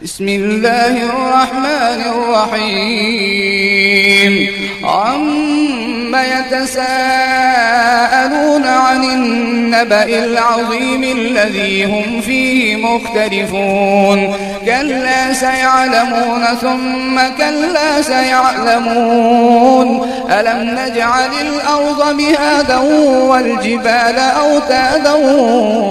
بسم الله الرحمن الرحيم عما يتساءلون عن النبأ العظيم الذي هم فيه مختلفون كلا سيعلمون ثم كلا سيعلمون ألم نجعل الأرض مهادا والجبال أوتادا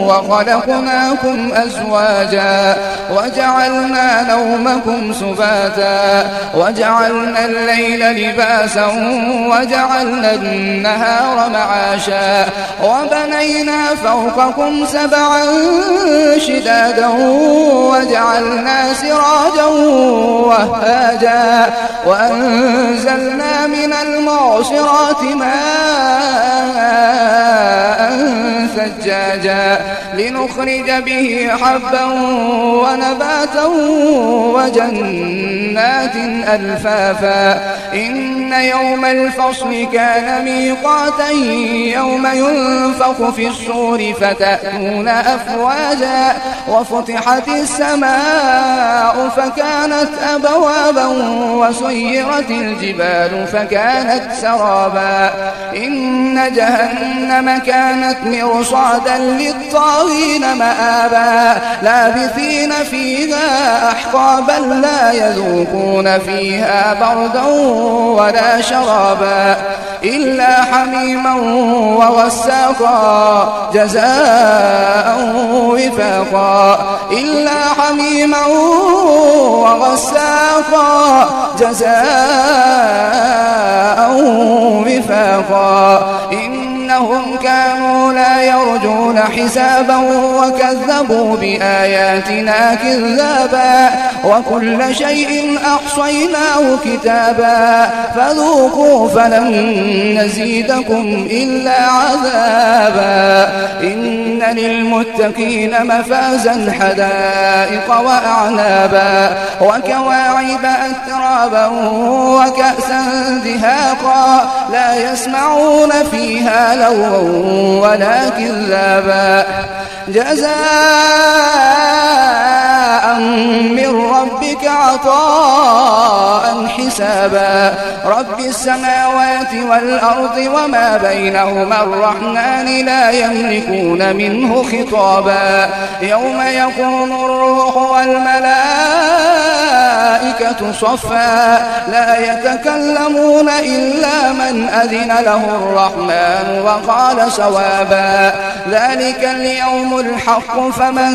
وخلقناكم أزواجا وجعلنا نومكم سباتا وجعلنا الليل لباسا وجعلنا النهار معاشا وبنينا فوقكم سبعا شدادا وجعلنا سراجا وهاجا وأنزلنا من المعصرات ماء ثجاجا لنخرج به حبا ونباتا وجنات ألفافا إن يوم الفصل كان ميقاتا يوم ينفخ في الصور فتأتون أفواجا وفتحت السماء فكانت أبوابا وسيرت الجبال فكانت سرابا إن جهنم كانت مرصادا للطاغين مآبا لابثين فيها أحقابا لا يذوقون فيها بردا ولا شرابا إلا حميما وغساقا جزاء وفاقا إلا حميما وغساقا جزاء وفاقا إنهم كانوا لا يرجون حسابا وكذبوا بآياتنا كذابا وكل شيء أحصيناه كتابا فذوقوا فلن نزيدكم إلا عذابا إن للمتقين مفازا حدائق وأعنابا وكواعب أترابا وكأسا دهاقا لا يسمعون فيها لغوا ولا كذابا جزاء من ربك عطاء حسابا رب السماوات والأرض وما بينهما الرحمن لا يملكون منه خطابا يوم يقوم الروح والملائكة صفا لا يتكلمون إلا من أذن له الرحمن وقال صوابا ذلك اليوم الحق فمن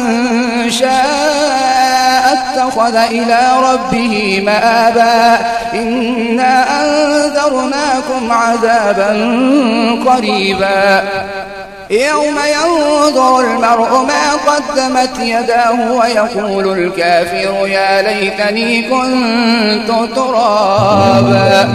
شاء اتخذ إلى ربه مآبا إنا أنذرناكم عذابا قريبا يوم ينظر المرء ما قدمت يداه ويقول الكافر يا ليتني كنت ترابا